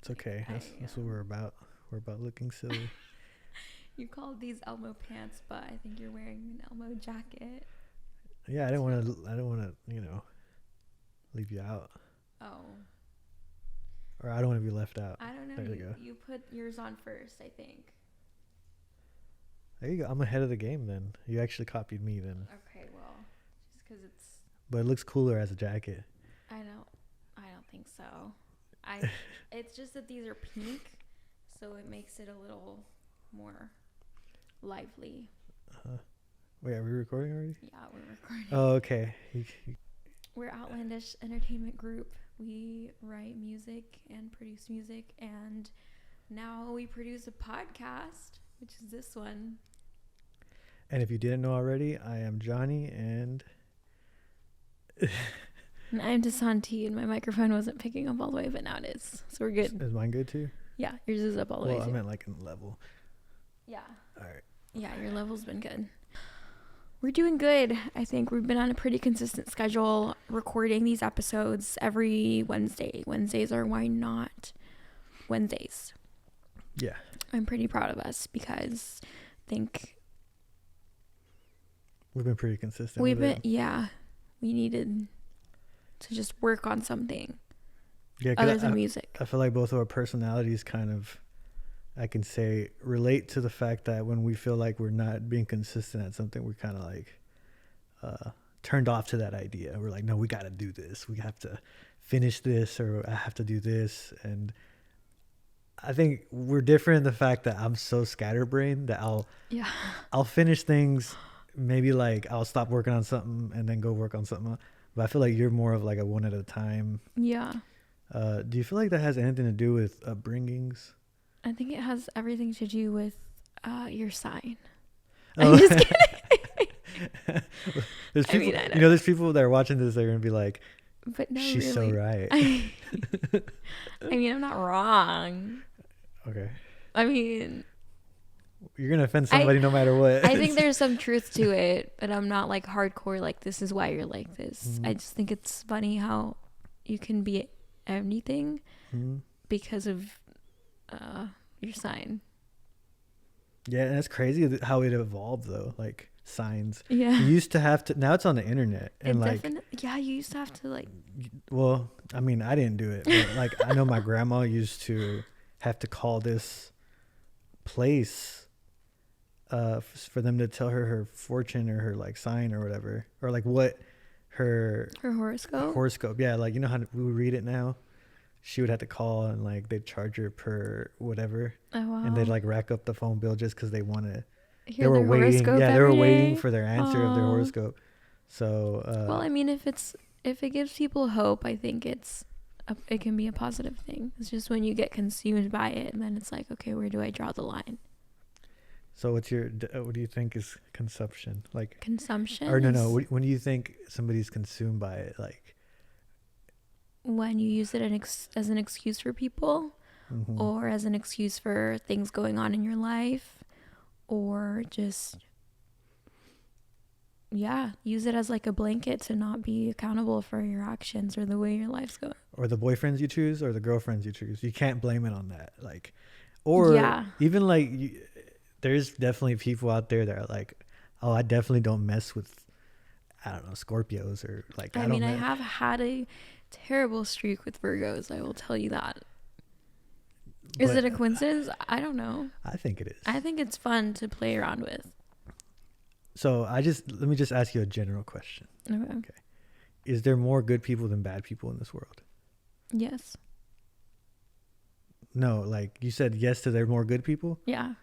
It's okay. That's what we're about. We're about looking silly. You called these Elmo pants, but I think you're wearing an Elmo jacket. Yeah, I don't want to, leave you out. Oh. Or I don't want to be left out. I don't know. There you go. You put yours on first, I think. There you go. I'm ahead of the game then. You actually copied me then. Okay, well, just because it's... But it looks cooler as a jacket. I don't think so. It's just that these are pink, so it makes it a little more lively. Wait, are we recording already? Yeah, we're recording. Oh, okay. We're Outlandsh entertainment group. We write music and produce music, and now we produce a podcast, which is this one. And if you didn't know already, I am Jonny, and I'm Desanti, and my microphone wasn't picking up all the way, but now it is. So we're good. Is mine good too? Yeah, yours is up all the way. Well, I meant like in level. Yeah. All right. Yeah, your level's been good. We're doing good. I think we've been on a pretty consistent schedule recording these episodes every Wednesday. Wednesdays are why not Wednesdays. Yeah. I'm pretty proud of us because I think we've been pretty consistent. We needed to just work on something other than music. I feel like both of our personalities kind of, I can say, relate to the fact that when we feel like we're not being consistent at something, we're kind of like turned off to that idea. We're like, no, we got to do this. We have to finish this, or I have to do this. And I think we're different in the fact that I'm so scatterbrained that I'll finish things. Maybe like I'll stop working on something and then go work on something else. But I feel like you're more of like a one at a time. Yeah. Do you feel like that has anything to do with upbringings? I think it has everything to do with your sign. Oh. I'm just kidding. There's people, there's people that are watching this. They're gonna be like, "But no, she's really. so right." I mean, I'm not wrong. Okay. I mean, you're gonna offend somebody no matter what. I think there's some truth to it, but I'm not like hardcore. Like, this is why you're like this. Mm-hmm. I just think it's funny how you can be anything because of your sign. Yeah, and it's crazy how it evolved though. Like signs. Yeah. You used to have to. Now it's on the internet, and you used to have to like. Well, I mean, I didn't do it, but like I know my grandma used to have to call this place for them to tell her fortune or her like sign or whatever, or like what her horoscope. Yeah, like how we read it now. She would have to call and like they'd charge her per whatever. Oh, wow. And they'd like rack up the phone bill just because they want to. They were waiting. Yeah, they were waiting for their answer of their horoscope. So. Well, I mean, if it gives people hope, I think it can be a positive thing. It's just when you get consumed by it, and then it's like, okay, where do I draw the line? So what do you think is consumption? Like consumption? Or no. When do you think somebody's consumed by it? Like. When you use it as an excuse for people, or as an excuse for things going on in your life, or just, use it as like a blanket to not be accountable for your actions or the way your life's going. Or the boyfriends you choose or the girlfriends you choose. You can't blame it on that. Like, or even like, there's definitely people out there that are like, oh, I definitely don't mess with, I don't know, Scorpios or like, I have had a terrible streak with Virgos. I will tell you that. Is it a coincidence? I don't know. I think it is. I think it's fun to play around with. So let me just ask you a general question. Okay. Is there more good people than bad people in this world? Yes. No, like you said yes to there are more good people? Yeah.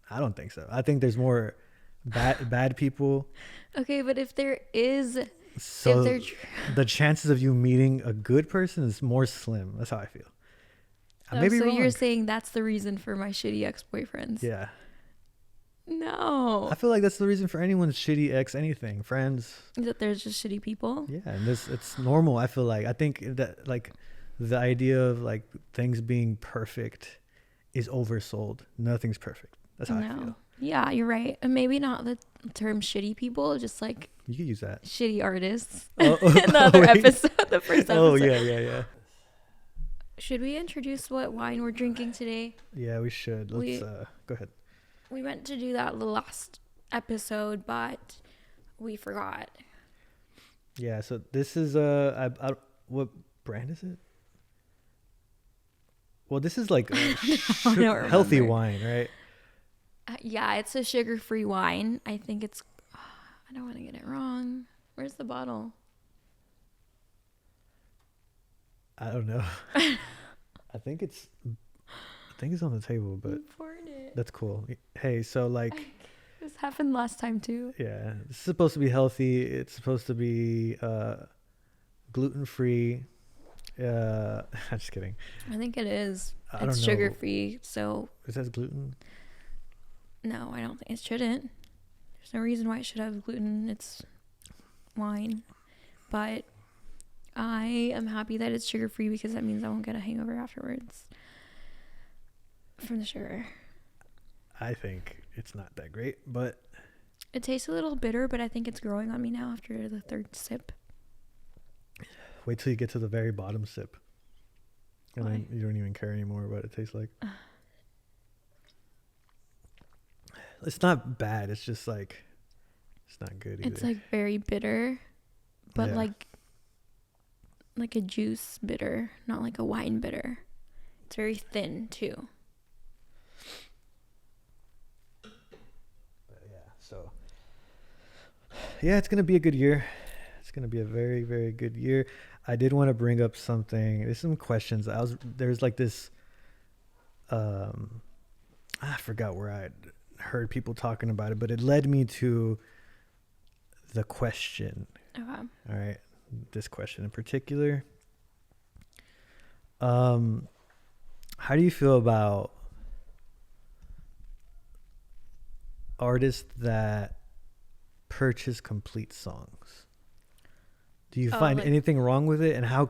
I don't think so. I think there's more bad people. Okay, but if there is... So the chances of you meeting a good person is more slim. That's how I feel. So you're saying that's the reason for my shitty ex-boyfriends? Yeah. No. I feel like that's the reason for anyone's shitty ex anything. Friends. That there's just shitty people? Yeah, and it's normal. I feel like. I think that like the idea of like things being perfect is oversold. Nothing's perfect. That's how I feel. Yeah, you're right. And maybe not the term shitty people, just like you could use that. Shitty artists. In the other episode, the first episode. Oh yeah. Should we introduce what wine we're drinking today? Yeah, we should. Let's go ahead. We meant to do that the last episode, but we forgot. Yeah, so this is what brand is it? Well, this is like healthy wine, right? Yeah, it's a sugar-free wine. I think it's I don't want to get it wrong. Where's the bottle? I don't know. I think it's on the table, but that's cool. Hey, so like this happened last time too. Yeah, it's supposed to be healthy. It's supposed to be gluten-free. I'm just kidding. I think it is. I It's don't know. sugar-free, so It says gluten. no, I don't think it shouldn't. There's no reason why it should have gluten. It's wine. But I am happy that it's sugar-free because that means I won't get a hangover afterwards from the sugar. I think it's not that great, but It tastes a little bitter, but I think it's growing on me now after the third sip. wait till you get to the very bottom sip. And Why? then you don't even care anymore what it tastes like. It's not bad. It's just like, it's not good either. It's like very bitter, but Yeah. like a juice bitter, not like a wine bitter. It's very thin too. So, yeah, it's going to be a good year. It's going to be a very, very good year. I did want to bring up something. There's some questions. There's like this, I forgot where I heard people talking about it, but it led me to the question. Okay. All right. This question in particular. How do you feel about artists that purchase complete songs? Do you find anything wrong with it? And how,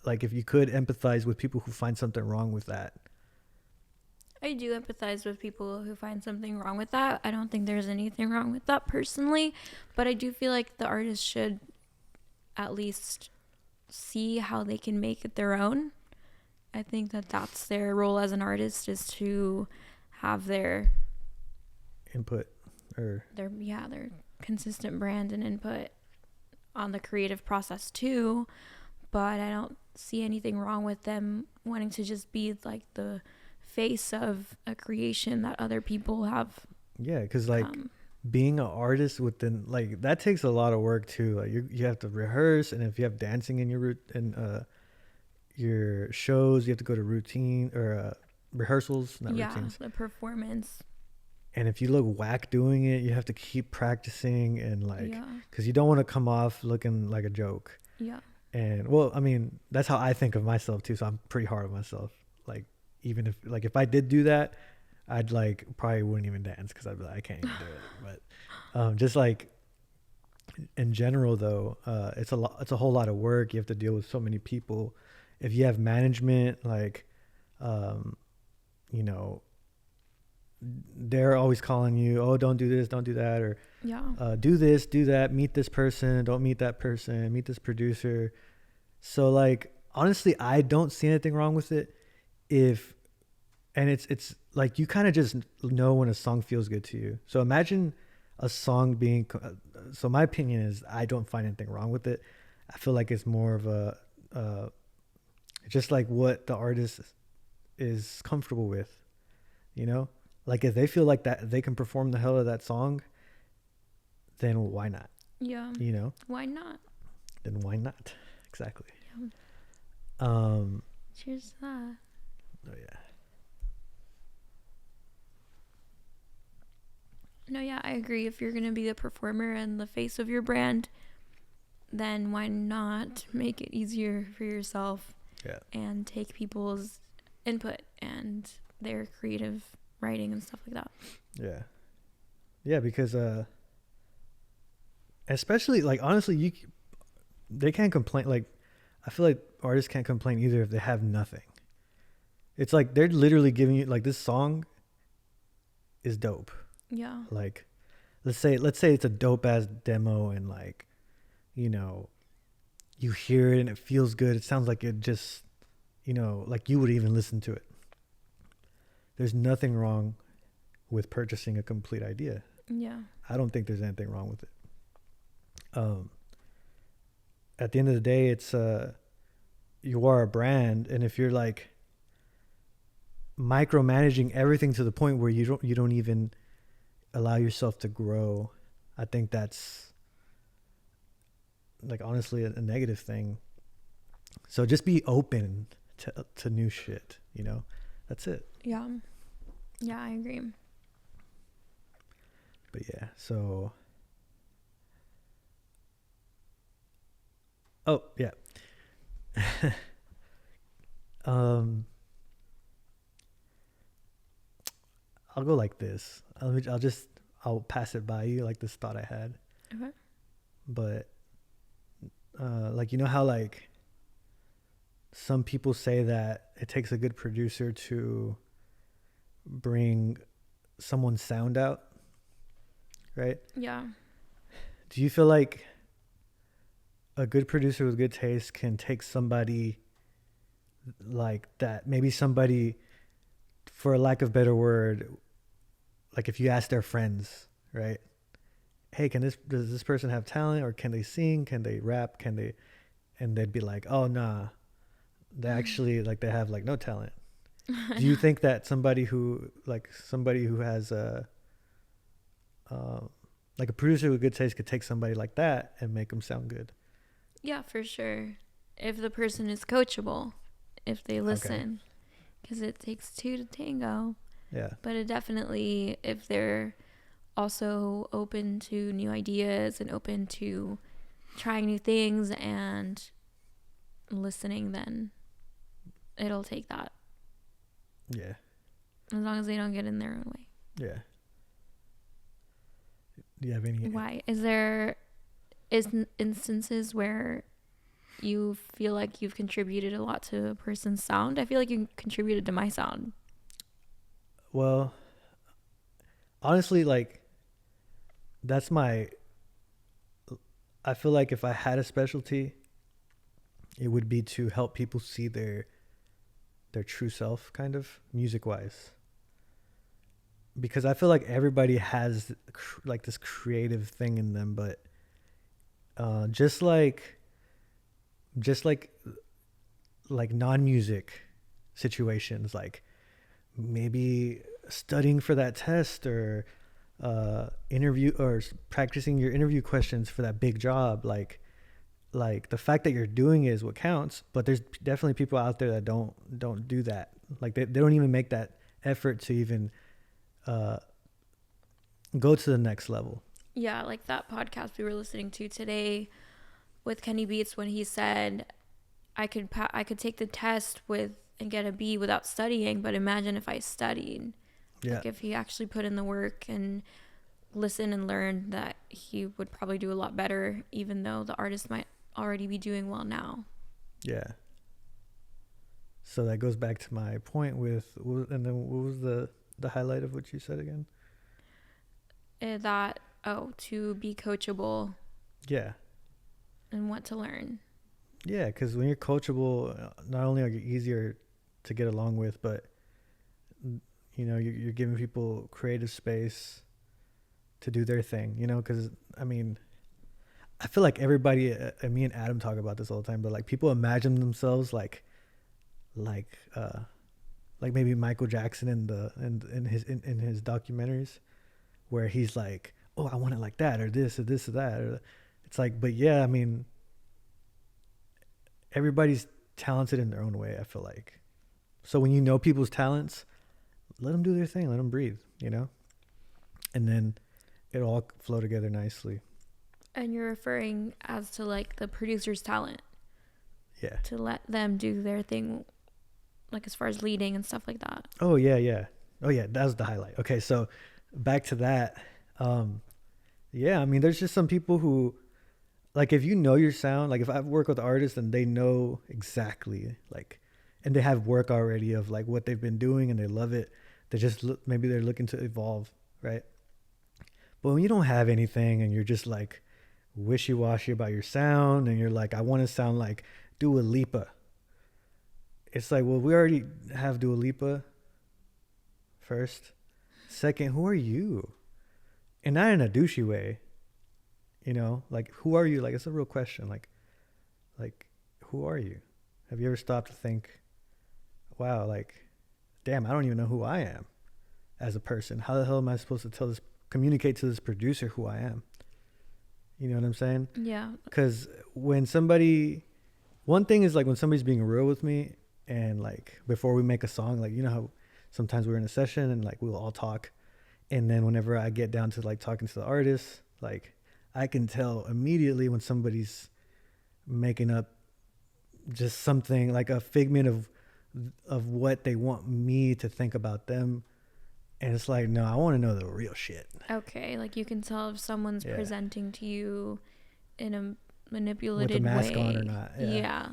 like, if you could empathize with people who find something wrong with that? I do empathize with people who find something wrong with that. I don't think there's anything wrong with that personally, but I do feel like the artist should at least see how they can make it their own. I think that that's their role as an artist, is to have their Input or their consistent brand and input on the creative process too. But I don't see anything wrong with them wanting to just be like the face of a creation that other people have. yeah, because like being an artist within, like, that takes a lot of work too. Like you have to rehearse, and if you have dancing in your shows, you have to go to routine or rehearsals, not routines. The performance. And if you look whack doing it, you have to keep practicing, and like, because you don't want to come off looking like a joke. Yeah. And well, I mean, that's how I think of myself too. So I'm pretty hard on myself. Like, even if I did do that, I'd like probably wouldn't even dance because I'd be like, I can't even do it. But just like in general though, it's a whole lot of work. You have to deal with so many people. If you have management, like, you know, they're always calling you, oh, don't do this, don't do that, or do this, do that, meet this person, don't meet that person, meet this producer. So like, honestly, I don't see anything wrong with it. And it's like, you kind of just know when a song feels good to you. So imagine a song being, so my opinion is, I don't find anything wrong with it. I feel like it's more of a, just like what the artist is comfortable with, you know? Like, if they feel like that they can perform the hell of that song, then why not? Yeah. You know? Why not? Then why not? Exactly. Yeah. Cheers to that. Oh yeah. No, yeah, I agree. If you're gonna be the performer and the face of your brand, then why not make it easier for yourself? Yeah. And take people's input and their creative writing and stuff like that. Yeah. Yeah, because especially, like, honestly, they can't complain. Like, I feel like artists can't complain either if they have nothing. It's like they're literally giving you, like, this song is dope. Yeah. Like, let's say it's a dope ass demo, and like, you know, you hear it and it feels good. It sounds like it just like you would even listen to it. There's nothing wrong with purchasing a complete idea. Yeah. I don't think there's anything wrong with it. At the end of the day, it's you are a brand, and if you're like micromanaging everything to the point where you don't even allow yourself to grow, I think that's like honestly a negative thing. So just be open to new shit, that's it. Yeah. Yeah, I agree. But yeah, so oh yeah. I'll go like this. I'll pass it by you, like this thought I had. Okay. But like how like some people say that it takes a good producer to bring someone's sound out, right? Yeah. Do you feel like a good producer with good taste can take somebody like that, maybe somebody, for a lack of better word, like if you ask their friends, right? Hey, does this person have talent, or can they sing? Can they rap? And they'd be like, oh, nah, they actually like they have like no talent. Do you think that somebody who has like a producer with good taste could take somebody like that and make them sound good? Yeah, for sure. If the person is coachable, if they listen, because it takes two to tango. Yeah. But it definitely, if they're also open to new ideas and open to trying new things and listening, then it'll take that. Yeah. As long as they don't get in their own way. Yeah. Do you have any? Why? Is instances where you feel like you've contributed a lot to a person's sound? I feel like you contributed to my sound. Well, honestly, like I feel like if I had a specialty, it would be to help people see their true self, kind of music wise. Because I feel like everybody has like this creative thing in them, but just like non-music situations, like maybe studying for that test, or interview, or practicing your interview questions for that big job, like the fact that you're doing it is what counts. But there's definitely people out there that don't do that. Like they don't even make that effort to even go to the next level. Yeah, like that podcast we were listening to today with Kenny Beats, when he said I could take the test and get a B without studying, but imagine if I studied. Yeah. Like if he actually put in the work and listened and learned, that he would probably do a lot better, even though the artist might already be doing well now. Yeah. So that goes back to my point and then what was the highlight of what you said again? To be coachable. Yeah. And what to learn. Yeah, because when you're coachable, not only are you easier to get along with, but you're giving people creative space to do their thing. Because I mean, I feel like everybody, me and Adam talk about this all the time, but like people imagine themselves like maybe Michael Jackson in his documentaries, where he's like, oh, I want it like that, or this or this or that. Or, it's like, but yeah, I mean, everybody's talented in their own way, I feel like. So when you know people's talents, let them do their thing, let them breathe, and then it'll all flow together nicely. And you're referring as to like the producer's talent. Yeah. To let them do their thing, like as far as leading and stuff like that. Oh, yeah. Oh, yeah, that was the highlight. Okay, so back to that. Yeah, I mean, there's just some people who, like, if you know your sound, like if I've worked with artists and they know exactly, like, and they have work already of like what they've been doing and they love it, they just maybe they're looking to evolve, right? But when you don't have anything and you're just like wishy-washy about your sound, and you're like, I want to sound like Dua Lipa, it's like, well, we already have Dua Lipa first. Second, who are you? And not in a douchey way, you know, like, who are you? Like, it's a real question. Like, who are you? Have you ever stopped to think, wow, like, damn, I don't even know who I am as a person. How the hell am I supposed to communicate to this producer who I am? You know what I'm saying? Yeah. Because one thing is like when somebody's being real with me, and like before we make a song, like, you know how sometimes we're in a session and like we'll all talk, and then whenever I get down to like talking to the artist, like I can tell immediately when somebody's making up just something like a figment of what they want me to think about them. And it's like, no, I want to know the real shit. Okay, like you can tell if someone's Yeah. presenting to you in a manipulated With a mask way. on or not. Yeah.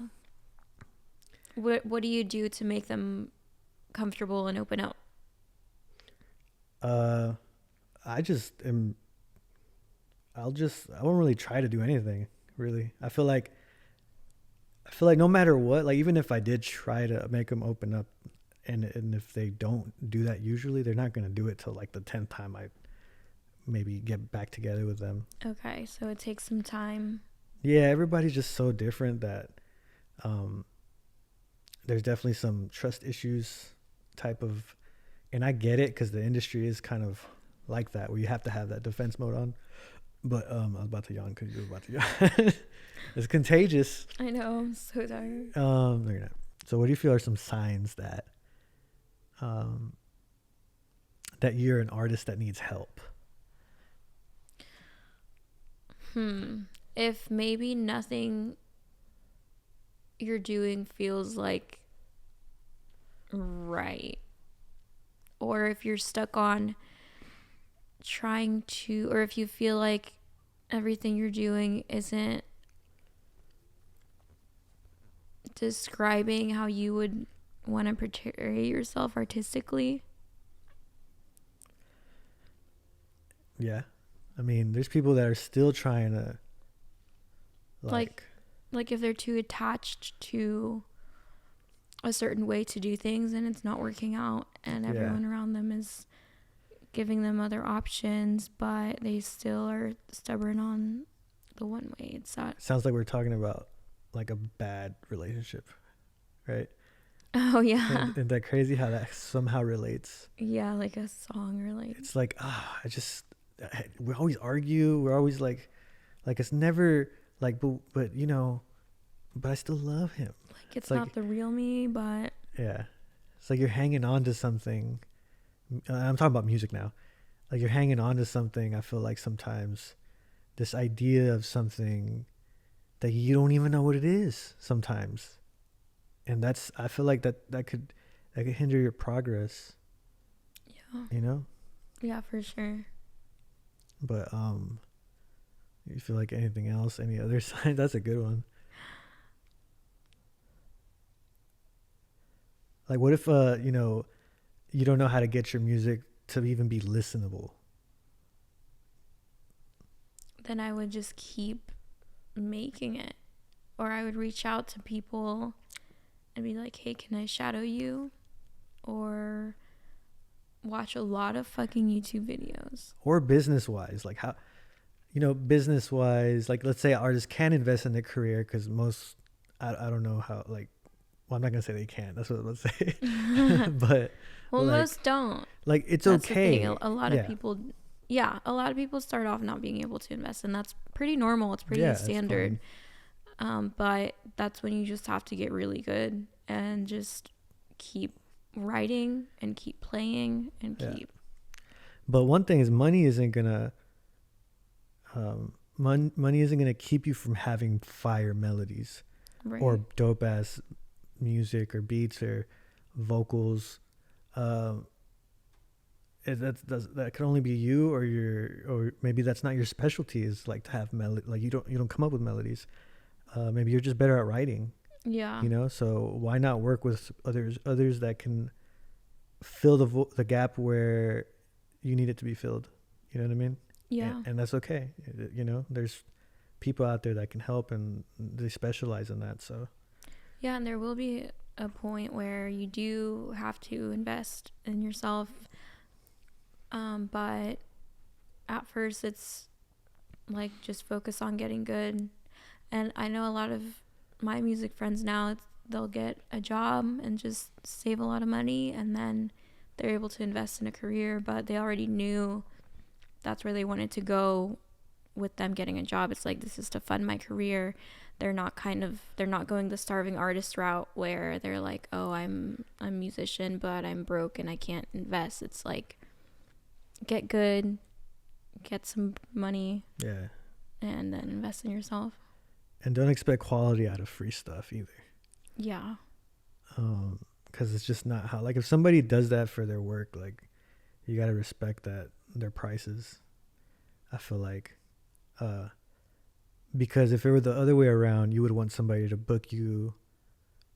What do you do to make them comfortable and open up? I won't really try to do anything, really. I feel like no matter what, like even if I did try to make them open up, and if they don't do that, usually they're not going to do it till like the 10th time I maybe get back together with them. Okay, so it takes some time. Yeah, everybody's just so different that there's definitely some trust issues type of, and I get it because the industry is kind of like that, where you have to have that defense mode on. But I was about to yawn because you were about to yawn. It's contagious. I know, I'm so tired. No, you're not. So what do you feel are some signs that that you're an artist that needs help? If maybe nothing you're doing feels like right, or if you're stuck on trying to, or if you feel like everything you're doing isn't describing how you would want to portray yourself artistically. Yeah. I mean, there's people that are still trying to like if they're too attached to a certain way to do things and it's not working out, and everyone around them is giving them other options, but they still are stubborn on the one way. It's not. Sounds like we're talking about like a bad relationship, right? Oh yeah. Isn't that crazy how that somehow relates? Yeah, like a song relates. It's like, we always argue. We're always like it's never like, but you know, but I still love him. Like it's not the real me, but yeah, it's like you're hanging on to something. I'm talking about music now. Like you're hanging on to something. I feel like sometimes this idea of something that you don't even know what it is sometimes, and I feel like that could hinder your progress. Yeah. You know. Yeah, for sure. But you feel like anything else? Any other sign? That's a good one. Like, what if you know, you don't know how to get your music to even be listenable? Then I would just keep making it, or I would reach out to people and be like, "Hey, can I shadow you?" Or watch a lot of fucking YouTube videos. Or business wise, like how, you know, business wise, like let's say artists can invest in their career, because most, I don't know how, like, well, I'm not gonna say they can't. That's what let's say. But well, like, most don't. Like it's that's okay. A lot of people, a lot of people start off not being able to invest, and that's pretty normal. It's pretty standard. But that's when you just have to get really good and just keep writing and keep playing and keep. But one thing is, money isn't gonna keep you from having fire melodies, right, or dope ass music or beats or vocals. That could only be you, or maybe that's not your specialty, is like to have melody. Like you don't come up with melodies. Maybe you're just better at writing. Yeah. You know, so why not work with others that can fill the gap where you need it to be filled? You know what I mean? Yeah. And that's okay. You know, there's people out there that can help, and they specialize in that. So. Yeah, and there will be a point where you do have to invest in yourself. But at first it's like just focus on getting good. And I know a lot of my music friends now, they'll get a job and just save a lot of money, and then they're able to invest in a career, but they already knew that's where they wanted to go with them getting a job. It's like, this is to fund my career. They're not going the starving artist route where they're like, oh, I'm a musician, but I'm broke and I can't invest. It's like, get good, get some money, Yeah. and then invest in yourself. And don't expect quality out of free stuff either. Yeah. Because it's just not how, like, if somebody does that for their work, like, you got to respect that their prices. I feel like, because if it were the other way around, you would want somebody to book you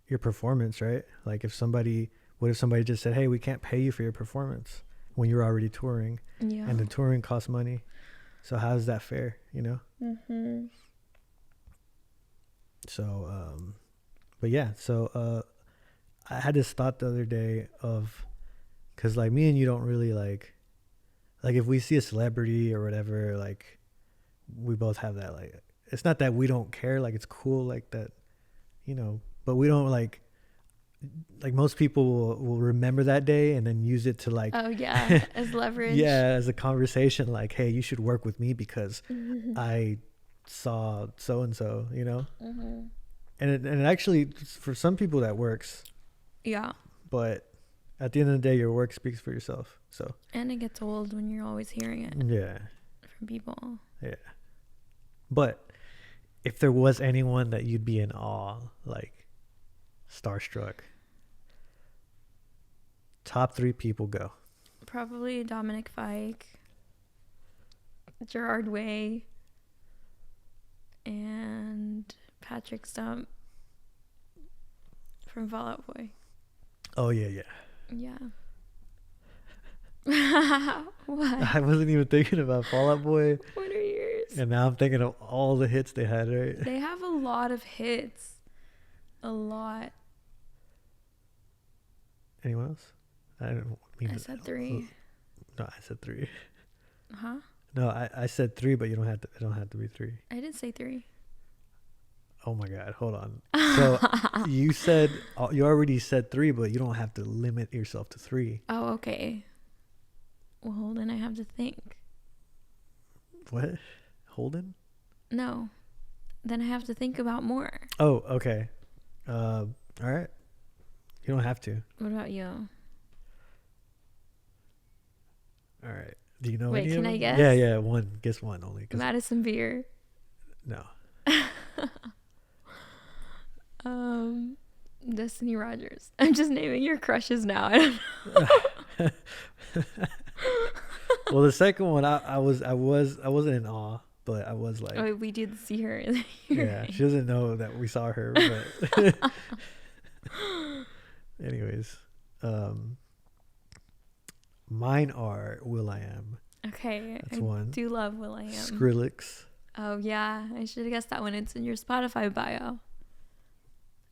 your performance, right? Like, what if somebody just said, hey, we can't pay you for your performance when you're already touring? Yeah. And the touring costs money. So how is that fair, you know? Mm-hmm. So, but yeah, so I had this thought the other day of, because like me and you don't really like if we see a celebrity or whatever, like we both have that, like, it's not that we don't care, like it's cool, like that, you know, but we don't like most people will remember that day and then use it to like, oh yeah, as leverage. Yeah, as a conversation, like, hey, you should work with me because Mm-hmm. I saw so and so, you know. Mm-hmm. And it actually, for some people that works. Yeah. But at the end of the day, your work speaks for yourself. So. And it gets old when you're always hearing it. Yeah. From people. Yeah. But if there was anyone that you'd be in awe, like starstruck, top 3 people, go. Probably Dominic Fike, Gerard Way, and Patrick Stump from Fall Out Boy. Oh, yeah. Yeah. What? I wasn't even thinking about Fall Out Boy. What are yours? And now I'm thinking of all the hits they had, right? They have a lot of hits. A lot. Anyone else? I said 3. No, I said 3. Huh? No, I said 3, but it don't have to be 3. I didn't say 3. Oh my God, hold on. So you already said 3, but you don't have to limit yourself to 3. Oh, okay. Well, then I have to think. What? Holden? No. Then I have to think about more. Oh, okay. All right. You don't have to. What about you? All right. Do you know Wait, any can of I them? guess? Yeah, one. Guess one only. Madison Beer. No. Destiny Rogers. I'm just naming your crushes now. I don't know. Well, the second one, I wasn't in awe, but I was like, oh, we did see her. yeah, she doesn't know that we saw her, but anyways, mine are will.i.am. Okay, That's I one. do love will.i.am. Skrillex. Oh yeah, I should have guessed that one. It's in your Spotify bio.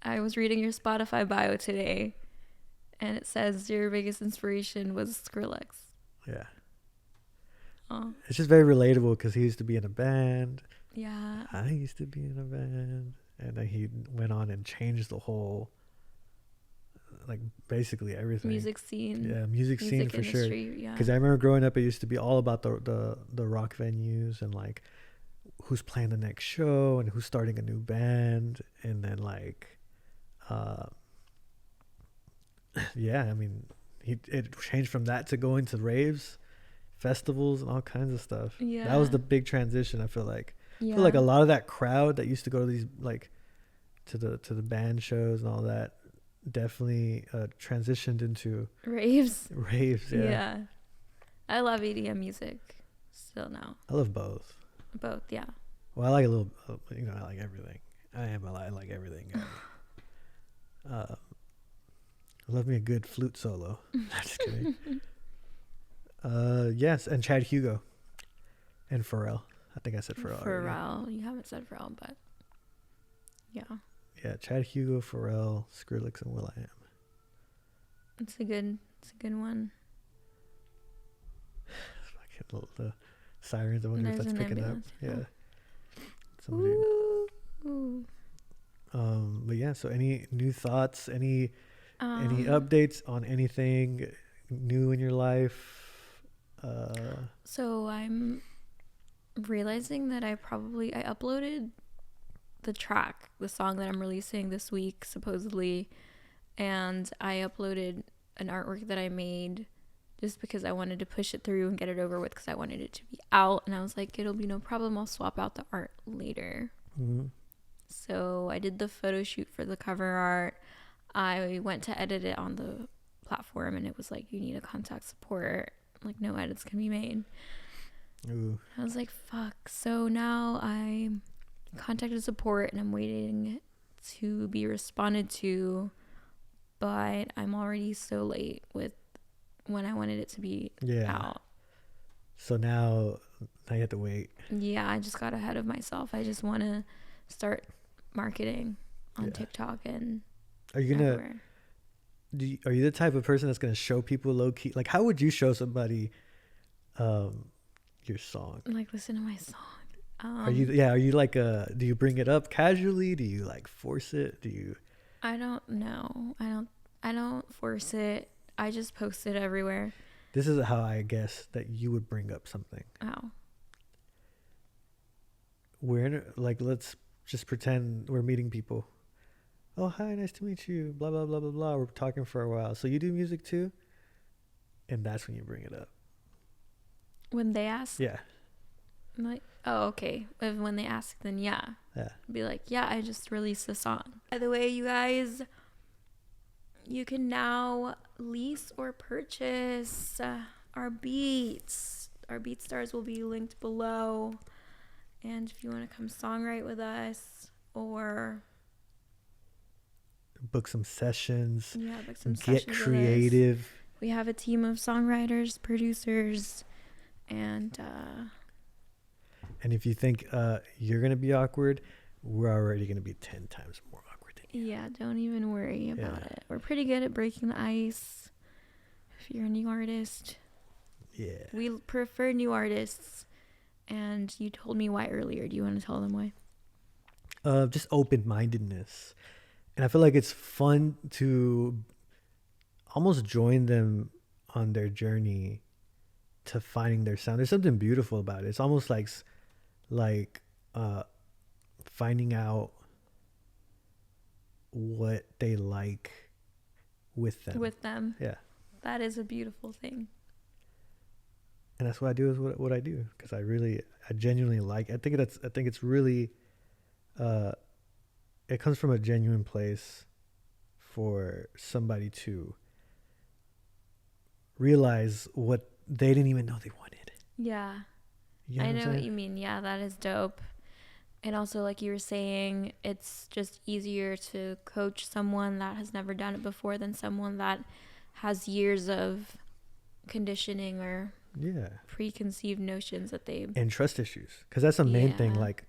I was reading your Spotify bio today, and it says your biggest inspiration was Skrillex. Yeah. Oh. It's just very relatable because he used to be in a band. Yeah. I used to be in a band, and then he went on and changed the whole, like, basically everything. Music scene. Yeah, music scene for industry, sure. Yeah. Because I remember growing up, it used to be all about the rock venues and like who's playing the next show and who's starting a new band, and then like, yeah, I mean, it changed from that to going to raves, festivals, and all kinds of stuff. Yeah. That was the big transition. I feel like. Yeah. I feel like a lot of that crowd that used to go to these, like, to the band shows and all that, definitely transitioned into raves. Yeah. I love EDM music still now. I love both. Both, yeah. Well, I like a little, I like everything. I like everything. I love me a good flute solo. I'm just kidding. Yes, and Chad Hugo and Pharrell. I think I said Pharrell. Pharrell. You haven't said Pharrell, but yeah. Yeah, Chad Hugo, Pharrell, Skrillex, and Will.i.am. It's a good one. The sirens. I wonder if There's that's an picking up. ambulance, Yeah. yeah. Ooh. But yeah. So any new thoughts? Any Um, updates on anything new in your life? So I'm realizing that I uploaded the song that I'm releasing this week, supposedly, and I uploaded an artwork that I made just because I wanted to push it through and get it over with because I wanted it to be out, and I was like, it'll be no problem, I'll swap out the art later. Mm-hmm. So I did the photo shoot for the cover art. I went to edit it on the platform, and it was like, you need a contact support, like no edits can be made. Ooh. I was like, fuck. So now I contacted support and I'm waiting to be responded to, but I'm already so late with when I wanted it to be out. So now you have to wait. Yeah, I just got ahead of myself. I just want to start marketing on TikTok and are you gonna everywhere. Are you the type of person that's gonna show people low key? Like, how would you show somebody your song? Like, listen to my song. Are you like do you bring it up casually? Do you like force it? Do you? I don't know. I don't force it. I just post it everywhere. This is how I guess that you would bring up something. How? Let's just pretend we're meeting people. Oh, hi, nice to meet you. Blah, blah, blah, blah, blah. We're talking for a while. So you do music too? And that's when you bring it up. When they ask? Yeah. I'm like, oh, okay. When they ask, then yeah. Yeah. Be like, yeah, I just released a song. By the way, you guys, you can now lease or purchase our beats. Our beat stars will be linked below. And if you want to come songwrite with us or book some sessions. Yeah, book some get sessions. Get creative. We have a team of songwriters, producers, and if you think you're gonna be awkward, we're already gonna be 10 times more awkward than you. Yeah, don't even worry about it. We're pretty good at breaking the ice. If you're a new artist, we prefer new artists. And you told me why earlier. Do you want to tell them why? Just open-mindedness. And I feel like it's fun to almost join them on their journey to finding their sound. There's something beautiful about it. It's almost like finding out what they like with them. Yeah. That is a beautiful thing. And that's what I do is what I do, because I genuinely like. I think it's really, it comes from a genuine place for somebody to realize what they didn't even know they wanted. Yeah, you know I know what you mean. Yeah, that is dope. And also, like you were saying, it's just easier to coach someone that has never done it before than someone that has years of conditioning or preconceived notions that they and trust issues, because that's the main thing. Like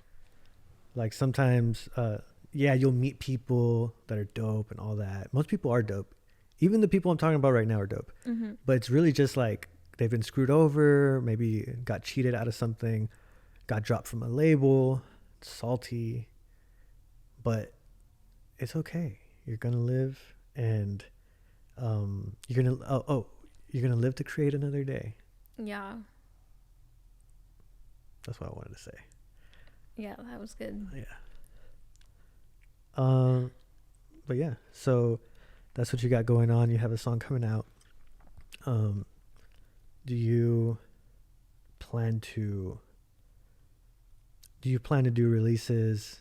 sometimes you'll meet people that are dope and all that. Most people are dope. Even the people I'm talking about right now are dope. Mm-hmm. But it's really just like they've been screwed over, maybe got cheated out of something, got dropped from a label, salty, but it's okay. You're gonna live, and you're gonna live to create another day. Yeah. That's what I wanted to say. Yeah, that was good. Yeah. But yeah, so that's what you got going on. You have a song coming out. Do you plan to do releases,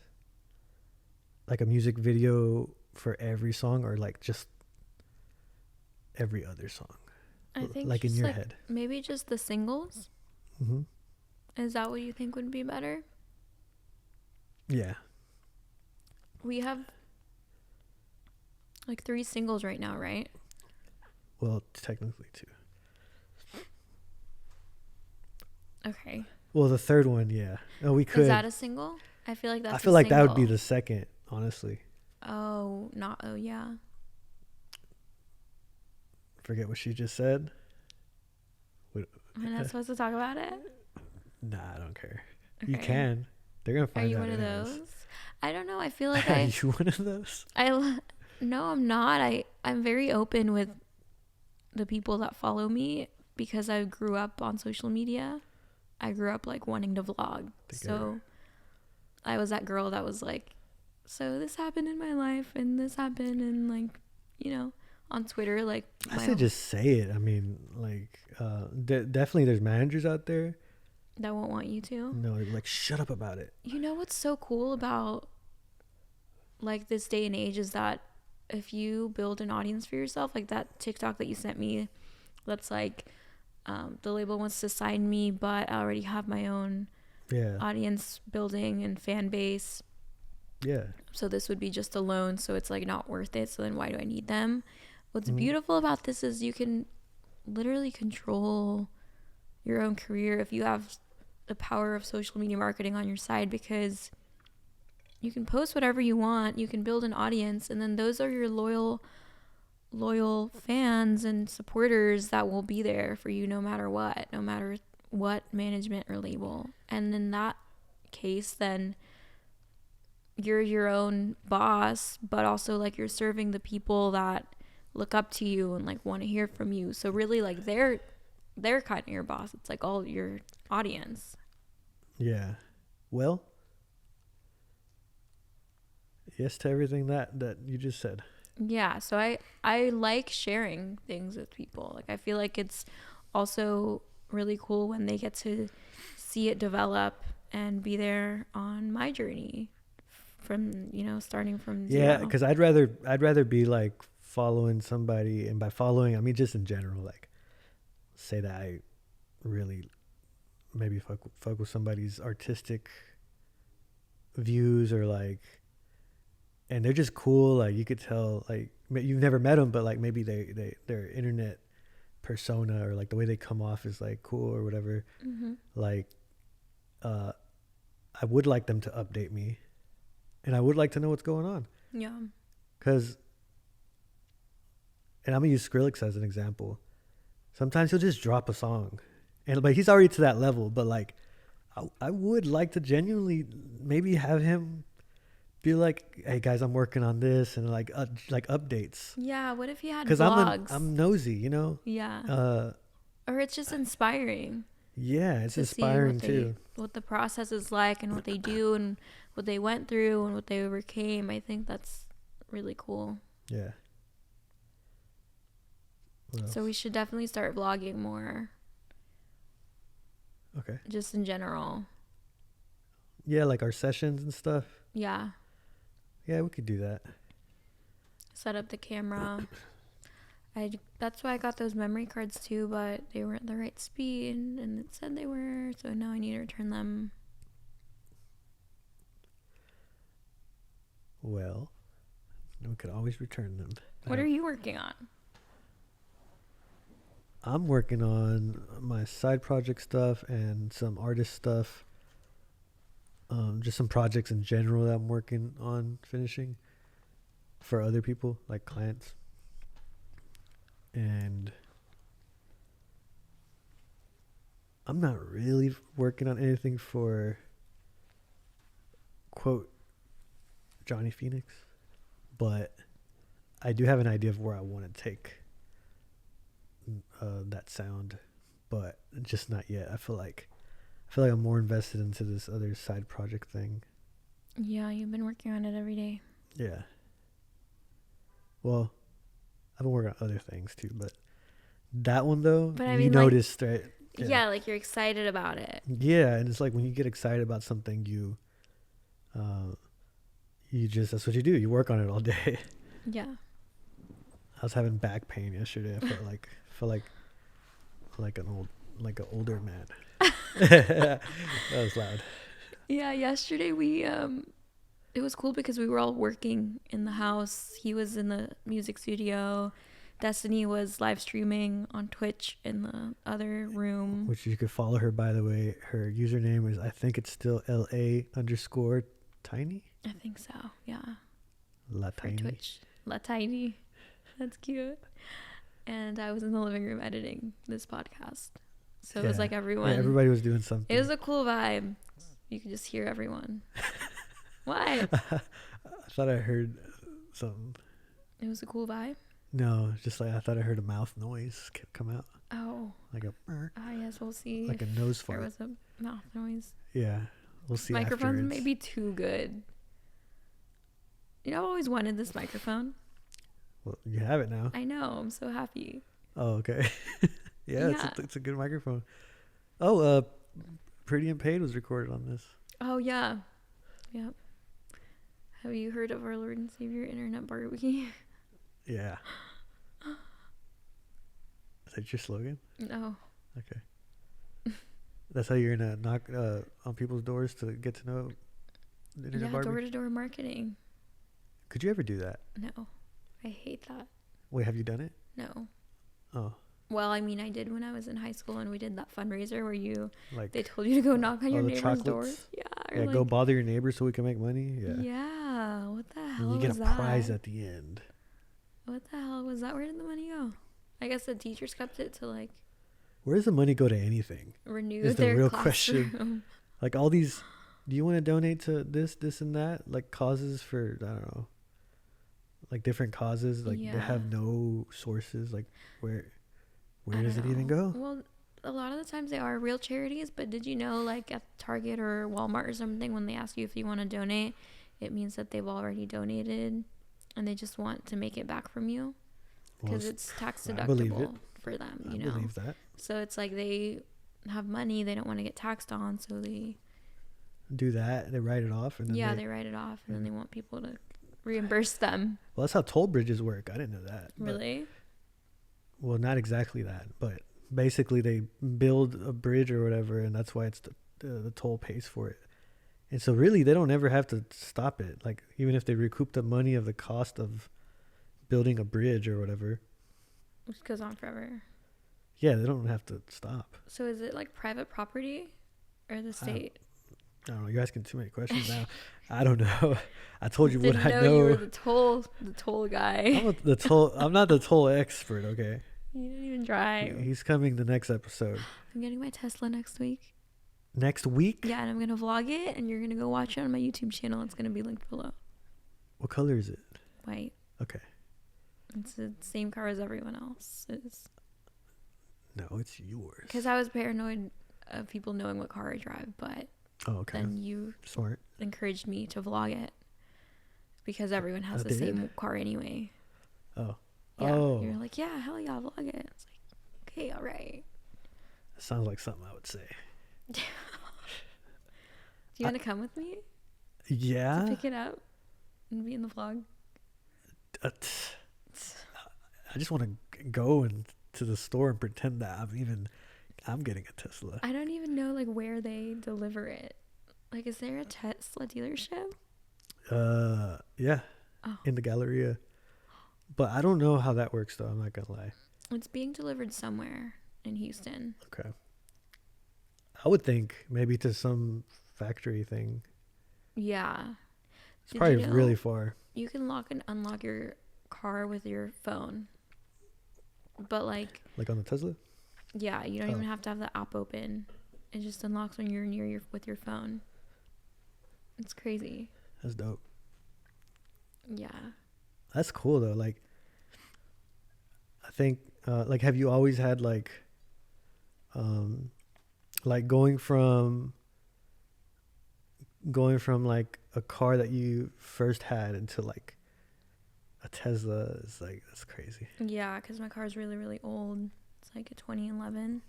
like a music video for every song, or like just every other song? I think like in your head. Maybe just the singles. Mm-hmm. Is that what you think would be better? Yeah. We have like 3 singles right now, right? Well, technically 2. Okay. Well, the third one, yeah. Oh, we could. Is that a single? I feel like that's that would be the second, honestly. Oh, not oh yeah. Forget what she just said. Am I not supposed to talk about it? Nah, I don't care. Okay. You can. They're gonna Are find you out one of anyways. those? I don't know. I feel like Are you one of those? No, I'm not. I'm very open with the people that follow me because I grew up on social media. I grew up like wanting to vlog. So I was that girl that was like, so this happened in my life and this happened, and like, you know, on Twitter, like I say just say it. I mean, like, definitely there's managers out there that won't want you to. no, like, shut up about it. You know what's so cool about like this day and age is that if you build an audience for yourself, like that TikTok that you sent me, that's like, the label wants to sign me, but I already have my own audience building and fan base. Yeah. So this would be just a loan, so it's like not worth it. So then why do I need them? What's beautiful about this is you can literally control your own career if you have the power of social media marketing on your side, because you can post whatever you want, you can build an audience, and then those are your loyal fans and supporters that will be there for you no matter what management or label. And in that case, then you're your own boss, but also like you're serving the people that look up to you and like want to hear from you. So really, like they're kind of your boss. It's like all your audience. Yeah. Well, yes to everything that you just said. Yeah, so I like sharing things with people. Like I feel like it's also really cool when they get to see it develop and be there on my journey from, you know, starting from zero. Yeah, because I'd rather be like following somebody, and by following I mean just in general, like say that I really maybe fuck with somebody's artistic views, or like, and they're just cool, like you could tell, like you've never met them, but like maybe their internet persona or like the way they come off is like cool or whatever. Like I would like them to update me, and I would like to know what's going on. Yeah. Because, and I'm gonna use Skrillex as an example. Sometimes he'll just drop a song, and like he's already to that level, but like I would like to genuinely maybe have him be like, "Hey guys, I'm working on this," and like updates. Yeah. What if he had Because vlogs? I'm nosy, you know. Yeah. Or it's just inspiring. Yeah, it's inspiring too. What the process is like and what they do and what they went through and what they overcame. I think that's really cool. Yeah. So we should definitely start vlogging more. Okay. Just in general. Yeah, like our sessions and stuff. Yeah. Yeah, we could do that. Set up the camera. That's why I got those memory cards too, but they weren't the right speed, and it said they were, so now I need to return them. Well, we could always return them. What are you working on? I'm working on my side project stuff and some artist stuff. Just some projects in general that I'm working on finishing for other people, like clients. And I'm not really working on anything for, quote, Jonny Phoenix, but I do have an idea of where I want to take that sound, but just not yet. I feel like I'm more invested into this other side project thing. Yeah, you've been working on it every day. Yeah. Well, I've been working on other things too, but that one though, but I you mean, noticed, like, right? Yeah, like you're excited about it. Yeah, and it's like when you get excited about something, you just, that's what you do. You work on it all day. Yeah. I was having back pain yesterday. I felt like an older man. That was loud. Yeah, yesterday we it was cool because we were all working in the house. He was in the music studio. Destiny was live streaming on Twitch in the other room. Which you could follow her, by the way. Her username is, I think it's still LA_tiny. I think so, yeah. La for Tiny. Twitch. La Tiny. That's cute. And I was in the living room editing this podcast. So it was like everyone. Yeah, everybody was doing something. It was a cool vibe. You could just hear everyone. What? I thought I heard something. It was a cool vibe? No, just like I thought I heard a mouth noise come out. Oh. Like a Yes, we'll see. like a nose fart. There was a mouth noise. Yeah, we'll see. Microphones afterwards. may be too good. You know, I've always wanted this microphone. Well, you have it now. I know. I'm so happy. Oh, okay. yeah, Yeah. It's a good microphone. Oh, Pretty in Pain was recorded on this. Oh, yeah. Yep. Have you heard of our Lord and Savior, Internet Barbie? Yeah. Is that your slogan? No. Okay. That's how you're gonna knock on people's doors to get to know the Internet Yeah, Barbie? door-to-door marketing. Could you ever do that? No. I hate that. Wait, have you done it? No. Oh, Well, I mean, I did when I was in high school, and we did that fundraiser where like they told you to go knock on your the neighbor's chocolates? doors. Yeah. Or yeah, like, go bother your neighbor so we can make money. Yeah. Yeah. What the hell And you get was a that? prize at the end. What the hell was that? Where did the money go? I guess the teachers kept it to like Where does the money go to anything? renew Is the their real classroom. question. Like all these, do you want to donate to this, and that? Like causes for, I don't know, like different causes. Like they Yeah. have no sources. Like where I does it don't even know. go? Well, a lot of the times they are real charities, but did you know, like at Target or Walmart or something, when they ask you if you want to donate, it means that they've already donated, and they just want to make it back from you because it's tax I believe it. deductible for them. I You know, believe that. so it's like they have money they don't want to get taxed on, so they Do that. They write it off, and then they write it off, and then they want people to reimburse them. Well, that's how toll bridges work. I didn't know that. but- Really? well, not exactly that, but basically they build a bridge or whatever, and that's why it's the toll pays for it. And so really they don't ever have to stop it. Like even if they recoup the money of the cost of building a bridge or whatever, Which goes on forever. yeah, they don't have to stop. So is it like private property or the state? I don't know. You're asking too many questions now. I don't know. I told you what Didn't I know know. you were the toll guy. I'm not the toll expert. Okay. You didn't even drive. He's coming the next episode. I'm getting my Tesla next week. Next week? Yeah, and I'm gonna vlog it, and you're gonna go watch it on my YouTube channel. It's gonna be linked below. What color is it? White. Okay. It's the same car as everyone else's. No, it's yours. Because I was paranoid of people knowing what car I drive, but Oh, okay. then you Smart. encouraged me to vlog it because everyone has I the did? same car anyway. Oh. Yeah. Oh. You're like, yeah, hell yeah, vlog it. It's like, okay, all right. That sounds like something I would say. Do you want to come with me Yeah. to pick it up and be in the vlog? I just want to go to the store and pretend that I'm getting a Tesla. I don't even know like where they deliver it. Like, is there a Tesla dealership? Yeah. Oh. In the Galleria. But I don't know how that works though. I'm not gonna lie. It's being delivered somewhere in Houston. Okay. I would think maybe to some factory thing. Yeah. It's Did probably you know really far. You can lock and unlock your car with your phone. But like, Like on the Tesla? yeah, you don't Oh. even have to have the app open. It just unlocks when you're near with your phone. It's crazy. That's dope. Yeah. That's cool though. Like, I think, like, have you always had like going from like a car that you first had into like a Tesla is like, that's crazy. Yeah, because my car is really, really old. It's like a 2011.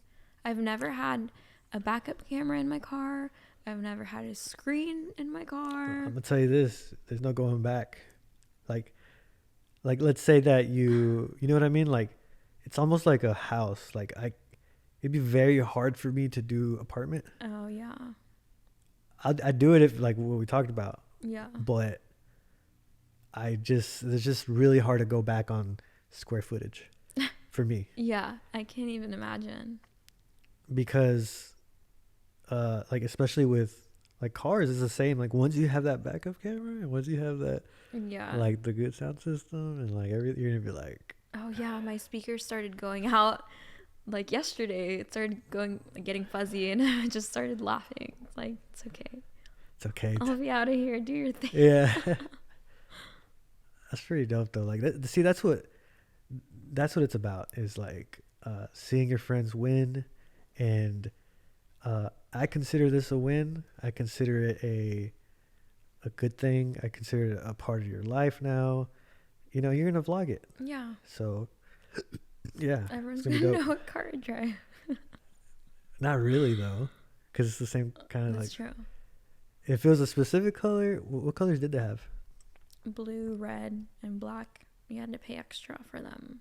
I've never had a backup camera in my car. I've never had a screen in my car. I'm gonna tell you this: there's no going back. Like let's say that you know what I mean. Like, it's almost like a house. Like it'd be very hard for me to do apartment. Oh, yeah. I'd do it if like what we talked about. Yeah. But it's just really hard to go back on square footage for me. Yeah, I can't even imagine. Because like especially with Like cars is the same. Like once you have that backup camera and once you have that, Yeah. like the good sound system and like everything, you're gonna be like, Oh yeah, my speakers started going out like yesterday. It started getting fuzzy, and I just started laughing. It's like, it's okay. it's okay. I'll be out of here. Do your thing. Yeah. That's pretty dope though. Like see, that's what it's about. Is like seeing your friends win, and I consider this a win. I consider it a good thing. I consider it a part of your life now. You know, you're gonna vlog it. Yeah. So yeah, Everyone's gonna know what car to drive. not really though, because it's the same kind of like. That's true. If it was a specific color, what colors did they have? Blue, red, and black. You had to pay extra for them.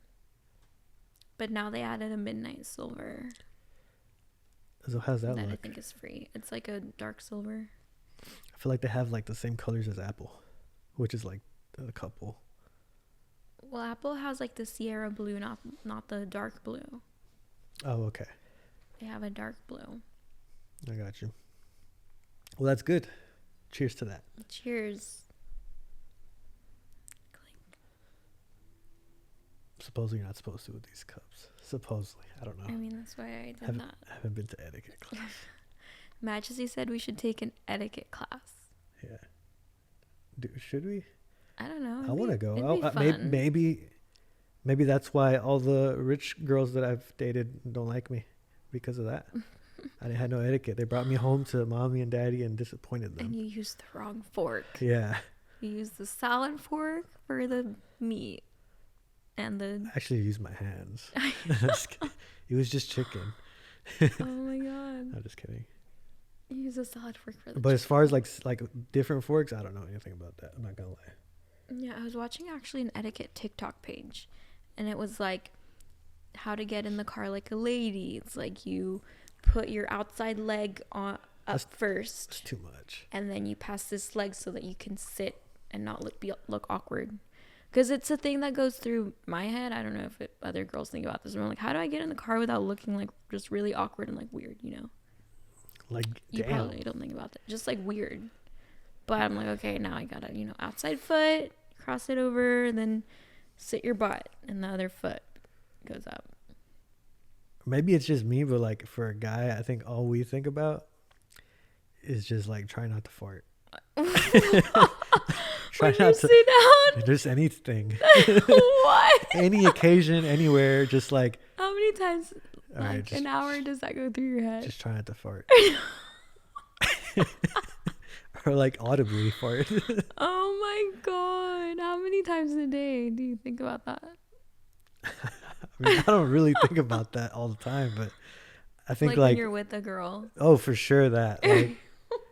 But now they added a midnight silver. So how's that That look? I think is free. It's like a dark silver. I feel like they have like the same colors as Apple, which is like a couple. Well, Apple has like the Sierra blue, not the dark blue. Oh, okay. They have a dark blue. I got you. Well, that's good. Cheers to that. Cheers. Supposedly you're not supposed to with these cups. Supposedly. I don't know. I mean, that's why I did that. I haven't been to etiquette class. Majesty said we should take an etiquette class. Yeah. Should we? I don't know. I want to go. It'd be fun. Maybe that's why all the rich girls that I've dated don't like me, because of that. I had no etiquette. They brought me home to mommy and daddy and disappointed them. And you used the wrong fork. Yeah. You used the salad fork for the meat. And the... I actually used my hands. It was just chicken. Oh my god. I'm just kidding. You use a salad fork for the But as far as like different forks, I don't know anything about that. I'm not gonna lie. Yeah, I was watching actually an etiquette TikTok page, and it was like how to get in the car like a lady. It's like you put your outside leg up first. That's too much. And then you pass this leg so that you can sit and not look awkward. Because it's a thing that goes through my head. I don't know if other girls think about this. I'm like, how do I get in the car without looking like just really awkward and like weird, you know? Like, you damn. probably don't think about that. Just like weird. But I'm like, okay, now I gotta, outside foot, cross it over, then sit your butt, and the other foot goes up. Maybe it's just me, but like for a guy, I think all we think about is just like try not to fart. Try not to sit down. Just anything. What? Any occasion, anywhere, just like. How many times? All right, an hour does that go through your head? Just try not to fart. Or like audibly fart. Oh my god! How many times a day do you think about that? I mean, I don't really think about that all the time, but I think like when you're with a girl. Oh, for sure that. Like,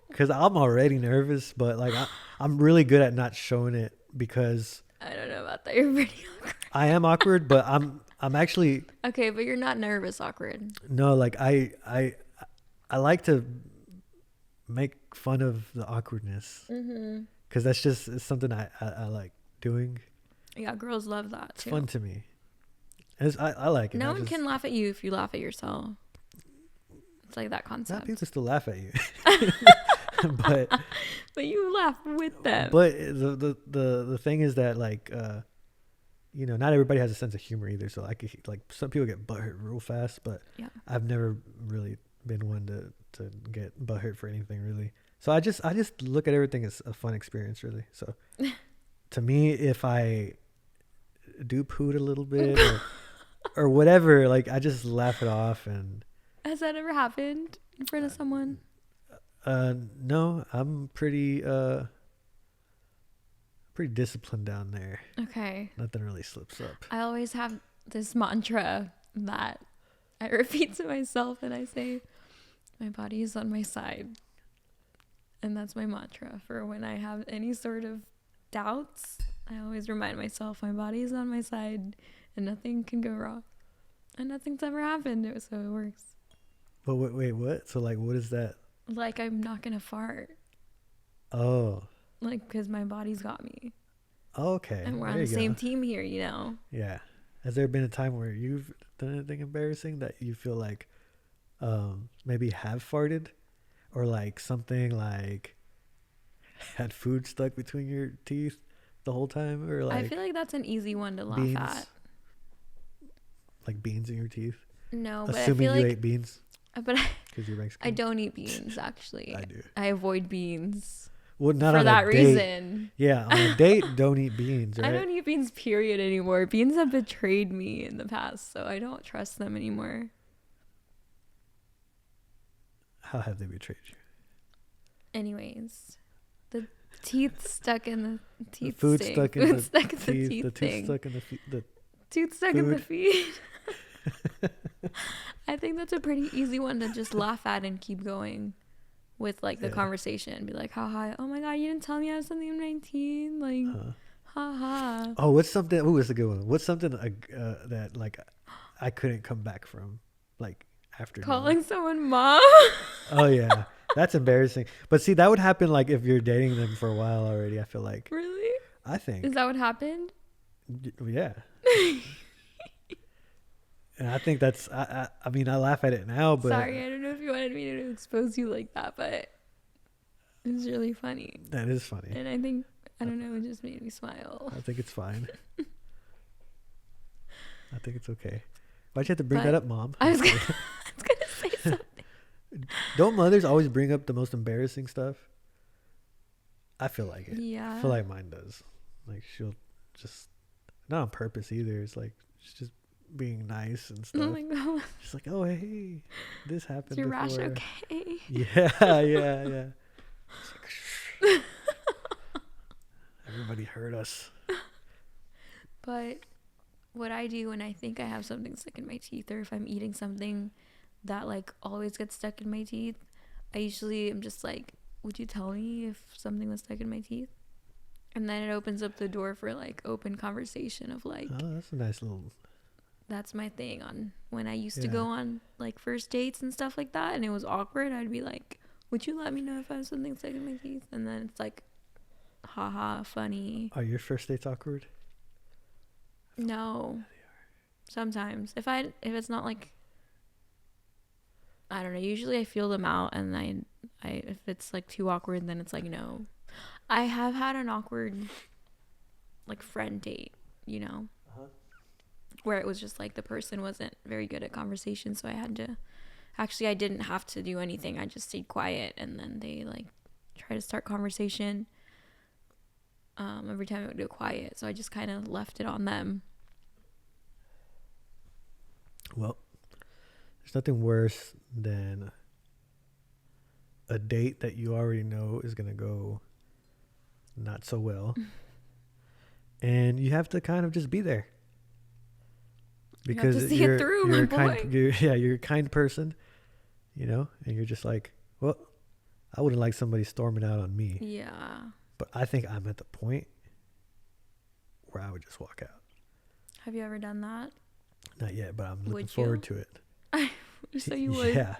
because I'm already nervous, but like I'm really good at not showing it because I don't know about that. You're pretty awkward. I am awkward, but I'm actually okay. But you're not nervous awkward. No, like I like to make fun of the awkwardness because that's just it's something I like doing. Yeah, girls love that it's too. fun to me. I like it. No one can laugh at you if you laugh at yourself. It's like that concept. Not people still laugh at you. but you laugh with them. But the thing is that like not everybody has a sense of humor either. So like some people get butthurt real fast, but yeah. I've never really been one to get butthurt for anything really. So I just look at everything as a fun experience really. So to me, if I do poot a little bit or whatever, like I just laugh it off. And has that ever happened in front of someone? No, I'm pretty disciplined down there. Okay. Nothing really slips up. I always have this mantra that I repeat to myself, and I say, my body is on my side. And that's my mantra for when I have any sort of doubts. I always remind myself my body is on my side and nothing can go wrong. And nothing's ever happened, so it works. But wait, what? So like, what is that? Like, I'm not gonna fart. Oh. Like, because my body's got me. Okay. And we're on the same team here, Yeah. Has there been a time where you've done anything embarrassing that you feel like maybe have farted? or like something like had food stuck between your teeth the whole time, or I like feel like that's an easy one to laugh beans, at. like beans in your teeth. No, but I Assuming feel you like, ate beans but because you're Mexican. I don't eat beans actually. I do. I avoid beans Well, not for on that a date. reason. Yeah, on a date, don't eat beans, right? I don't eat beans, period, anymore. Beans have betrayed me in the past, so I don't trust them anymore. How have they betrayed you? Anyways, the teeth stuck in the teeth. The food sting. stuck in Food the stuck in teeth. the teeth The thing. tooth stuck in the feet. The Tooth stuck in the food. feet. I think that's a pretty easy one to just laugh at and keep going with like the conversation. Be like, haha, oh my god, you didn't tell me I have something in my teeth. Like, haha. Oh, what's something? Oh, that's a good one. What's something that like I couldn't come back from, like after Calling someone mom. Oh yeah, that's embarrassing. But see, that would happen like if you're dating them for a while already. I feel like. Really? I think. Is that what happened? Yeah. And I think that's. I mean, I laugh at it now, but Sorry, I don't know if you wanted me to expose you like that, but it's really funny. that is funny. And I think, I don't know, it just made me smile. I think it's fine. I think it's okay. Why'd you have to bring that up, Mom? I was gonna say something. Don't mothers always bring up the most embarrassing stuff? I feel like it. Yeah. I feel like mine does. Like she'll just, not on purpose either. It's like she's just being nice and stuff. Oh my god. She's like, oh hey, this happened. Is your before. rash okay? Yeah. It's like, everybody heard us. But what I do when I think I have something stuck in my teeth, or if I'm eating something that like always gets stuck in my teeth, I usually am just like, would you tell me if something was stuck in my teeth? And then it opens up the door for like open conversation of like, Oh, that's a nice little. that's my thing on when I used to go on like first dates and stuff like that, and it was awkward. I'd be like, would you let me know if I have something stuck in my teeth? And then it's like, haha, funny. Are your first dates awkward? No. Sometimes. If it's not like, I don't know, usually I feel them out, and I if it's like too awkward, then it's like no. I have had an awkward like friend date, you know. Where it was just like the person wasn't very good at conversation, so I had to I didn't have to do anything. I just stayed quiet, and then they like try to start conversation every time it would go quiet, so I just kind of left it on them. Well, there's nothing worse than a date that you already know is going to go not so well. And you have to kind of just be there. Because you have to see it through, my boy. You're a kind person, you know, and you're just like, well, I wouldn't like somebody storming out on me. Yeah. But I think I'm at the point where I would just walk out. Have you ever done that? Not yet, but I'm looking Would forward you? to it. So you would. Yeah.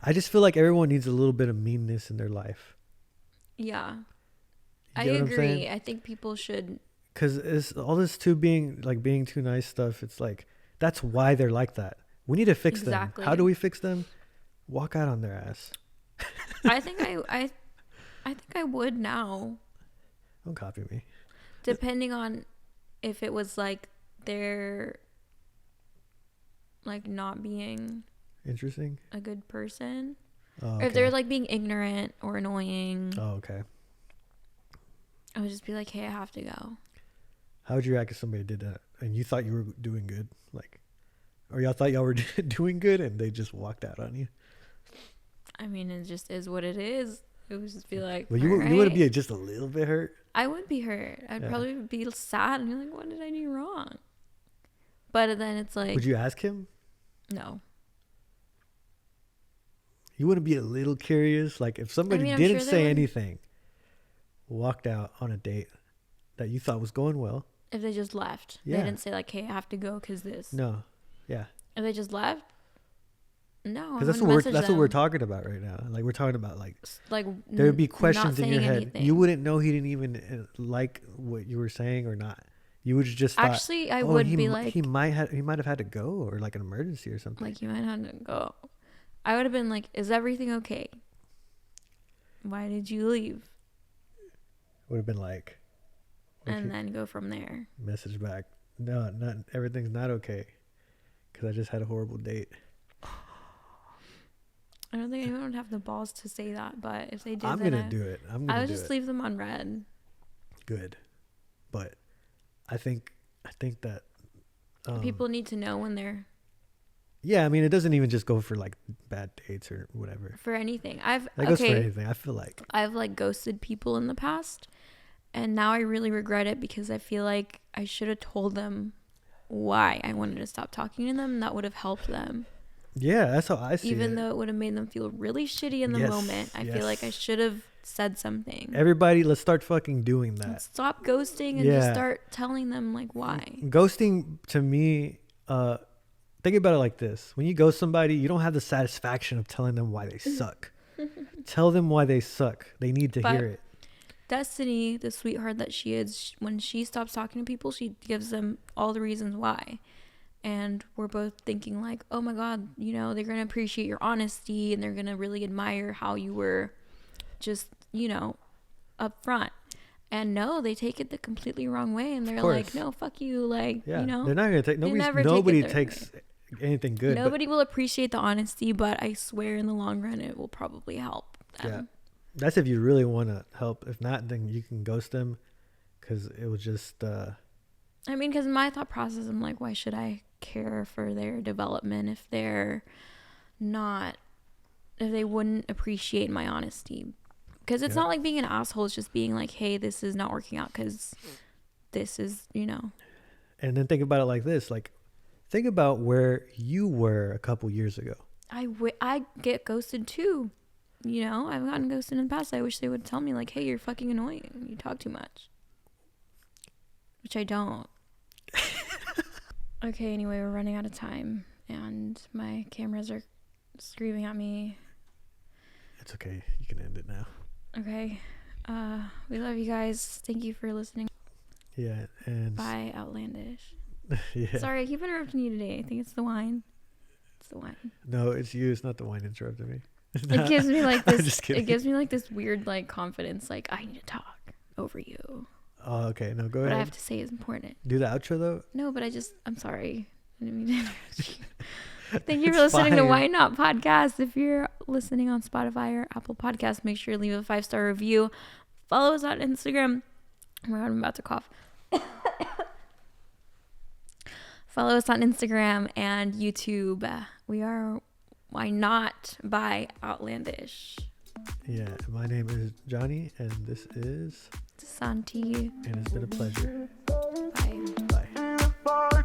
I just feel like everyone needs a little bit of meanness in their life. Yeah. You I get what I'm agree. saying? I think people should. Because it's all this being too nice stuff. It's like, that's why they're like that. We need to fix them. How do we fix them? Walk out on their ass. I think I would now. Don't copy me. Depending on if it was like they're like not being interesting, a good person, or if they're like being ignorant or annoying. Oh, okay. I would just be like, hey, I have to go. How would you react if somebody did that and you thought you were doing good, like, or y'all thought y'all were doing good and they just walked out on you? I mean, it just is what it is. It would just be like, well, you would be just a little bit hurt. I would be hurt. I'd probably be sad and be like, what did I do wrong? But then it's like, would you ask him? No. You wouldn't be a little curious, like if somebody didn't say anything, walked out on a date that you thought was going well. If they just left, they didn't say like, hey, I have to go because this. No. Yeah. If they just left, no. Because that's what we're talking about right now. Like we're talking about like there would be questions in your head. Anything. You wouldn't know he didn't even like what you were saying or not. You would just thought, actually I would be like, he might have had to go, or like an emergency or something. Like he might have to go. I would have been like, is everything okay? Why did you leave? Would have been like, And then go from there. message back. No, not everything's not okay. Because I just had a horrible date. I don't think anyone would have the balls to say that, but if they did, I'm gonna do it. I would just leave them on red. Good, but I think that People need to know when they're. Yeah, I mean, it doesn't even just go for like bad dates or whatever. For anything, That goes for anything. I feel like I've like ghosted people in the past, and now I really regret it because I feel like I should have told them why I wanted to stop talking to them. That would have helped them. Yeah, that's how I see it. Even though it would have made them feel really shitty in the moment, I feel like I should have said something. Everybody, let's start fucking doing that. Let's stop ghosting and just start telling them like why. Ghosting to me, think about it like this. When you ghost somebody, you don't have the satisfaction of telling them why they suck. Tell them why they suck. They need to hear it. Destiny, the sweetheart that she is, when she stops talking to people, she gives them all the reasons why. And we're both thinking like, oh my God, you know, they're going to appreciate your honesty and they're going to really admire how you were just, you know, up front. And no, they take it the completely wrong way. And they're like, no, fuck you. Like, you know, they're not going to take, nobody takes anything good. Nobody will appreciate the honesty, but I swear in the long run, it will probably help them. Yeah. That's if you really want to help. If not, then you can ghost them because it was just, I mean, because my thought process, I'm like, why should I care for their development if they're not, if they wouldn't appreciate my honesty? Because it's not like being an asshole. It's just being like, hey, this is not working out because this is, you know. And then think about it like this. Like, think about where you were a couple years ago. I get ghosted too. You know, I've gotten ghosted in the past. I wish they would tell me like, hey, you're fucking annoying. You talk too much. Which I don't. Okay, anyway, we're running out of time. And my cameras are screaming at me. It's okay. You can end it now. Okay. We love you guys. Thank you for listening. Yeah, and Bye, Outlandsh. yeah. Sorry, I keep interrupting you today. I think it's the wine. It's the wine. No, it's you. It's not the wine interrupting me. It gives me like I'm this. just kidding. It gives me like this weird like confidence. Like I need to talk over you. Oh, okay. No, go What ahead. I have to say is important. Do the outro though. No, but I'm sorry. I didn't mean to interrupt you. Thank you for listening to Why Not Podcast. If you're listening on Spotify or Apple Podcasts, make sure to leave a 5-star review. Follow us on Instagram. Oh my God, I'm about to cough. Follow us on Instagram and YouTube. We are Why Not by Outlandsh. Yeah, my name is Jonny, and this is Santi. And it's been a pleasure. Bye. Bye.